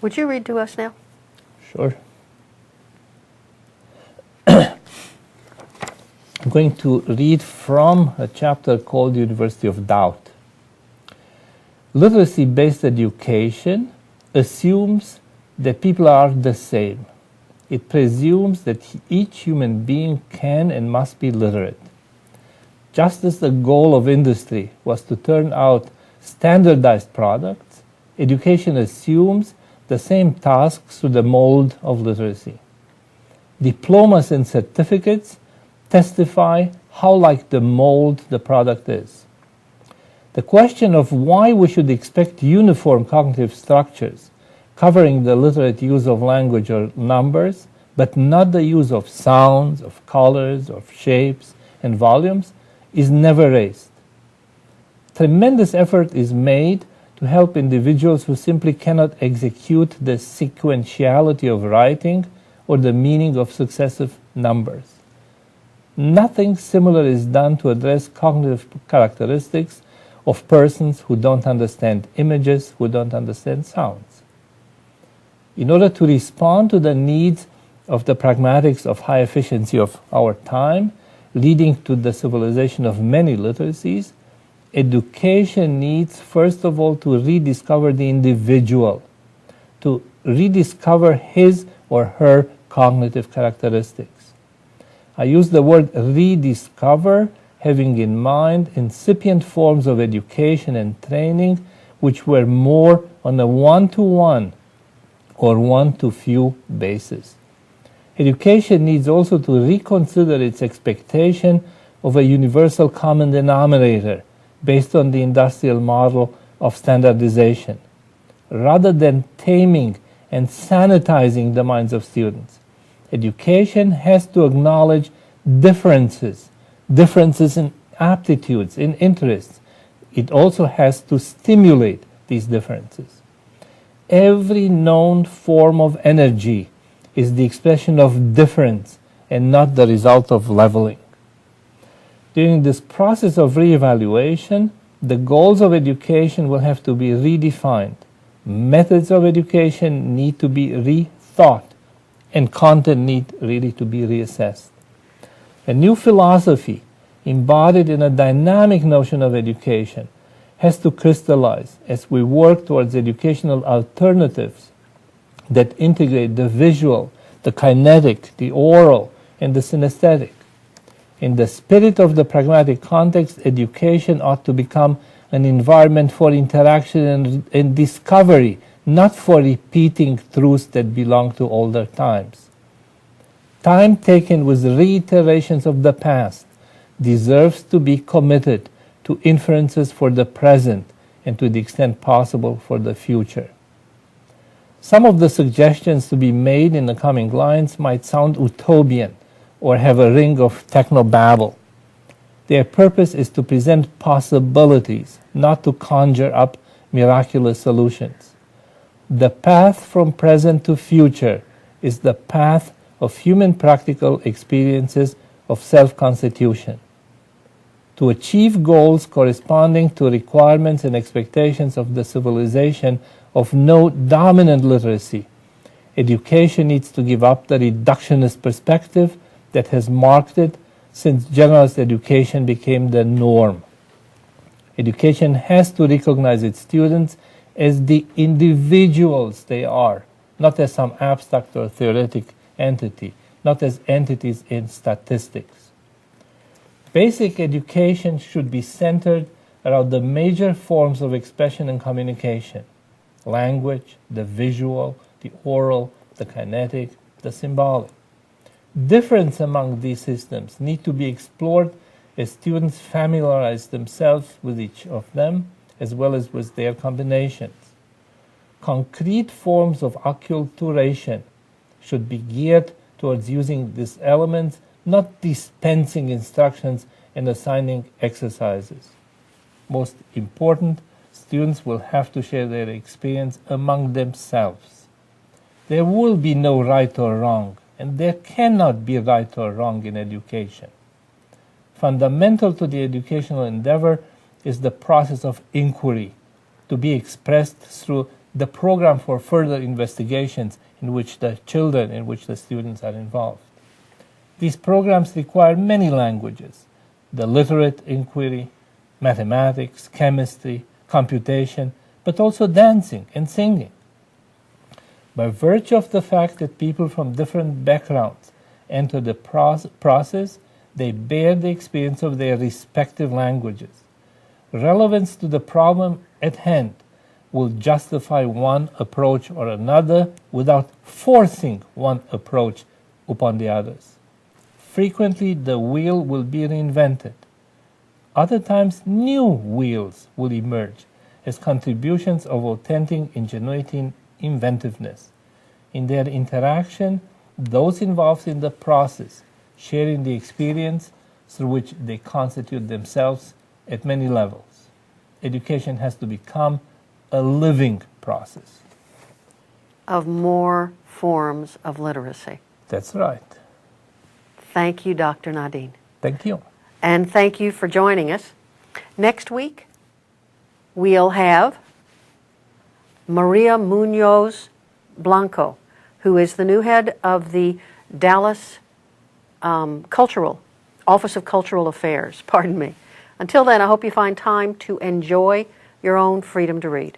Would you read to us now? Sure. I'm going to read from a chapter called University of Doubt. Literacy-based education assumes that people are the same. It presumes that each human being can and must be literate. Just as the goal of industry was to turn out standardized products, education assumes the same tasks through the mold of literacy. Diplomas and certificates testify how like the mold the product is. The question of why we should expect uniform cognitive structures covering the literate use of language or numbers, but not the use of sounds, of colors, of shapes and volumes, is never raised. Tremendous effort is made to help individuals who simply cannot execute the sequentiality of writing or the meaning of successive numbers. Nothing similar is done to address cognitive characteristics of persons who don't understand images, who don't understand sounds. In order to respond to the needs of the pragmatics of high efficiency of our time, leading to the civilization of many literacies, education needs, first of all, to rediscover the individual, to rediscover his or her cognitive characteristics. I use the word rediscover, having in mind incipient forms of education and training which were more on a one-to-one or one-to-few basis. Education needs also to reconsider its expectation of a universal common denominator based on the industrial model of standardization, rather than taming and sanitizing the minds of students. Education has to acknowledge differences in aptitudes, in interests. It also has to stimulate these differences. Every known form of energy is the expression of difference and not the result of leveling. During this process of reevaluation, the goals of education will have to be redefined. Methods of education need to be rethought, and content need really to be reassessed. A new philosophy embodied in a dynamic notion of education has to crystallize as we work towards educational alternatives that integrate the visual, the kinetic, the oral, and the synesthetic. In the spirit of the pragmatic context, education ought to become an environment for interaction and discovery, not for repeating truths that belong to older times. Time taken with reiterations of the past deserves to be committed to inferences for the present and to the extent possible for the future. Some of the suggestions to be made in the coming lines might sound utopian or have a ring of technobabble. Their purpose is to present possibilities, not to conjure up miraculous solutions. The path from present to future is the path of human practical experiences of self-constitution. To achieve goals corresponding to requirements and expectations of the civilization of no dominant literacy, education needs to give up the reductionist perspective that has marked it since generalist education became the norm. Education has to recognize its students as the individuals they are, not as some abstract or theoretic entity, not as entities in statistics. Basic education should be centered around the major forms of expression and communication: language, the visual, the oral, the kinetic, the symbolic. Difference among these systems need to be explored as students familiarize themselves with each of them, as well as with their combinations. Concrete forms of acculturation should be geared towards using these elements, not dispensing instructions and assigning exercises. Most important, students will have to share their experience among themselves. There will be no right or wrong, and there cannot be right or wrong in education. Fundamental to the educational endeavor is the process of inquiry, to be expressed through the program for further investigations in which the students are involved. These programs require many languages: the literate inquiry, mathematics, chemistry, computation, but also dancing and singing. By virtue of the fact that people from different backgrounds enter the process, they bear the experience of their respective languages. Relevance to the problem at hand will justify one approach or another without forcing one approach upon the others. Frequently, the wheel will be reinvented. Other times, new wheels will emerge as contributions of authentic ingenuity and inventiveness. In their interaction, those involved in the process sharing the experience through which they constitute themselves at many levels. Education has to become a living process. Of more forms of literacy. That's right. Thank you, Dr. Nadin. Thank you. And thank you for joining us. Next week, we'll have Maria Munoz Blanco, who is the new head of the Dallas Office of Cultural Affairs. Pardon me. Until then, I hope you find time to enjoy your own freedom to read.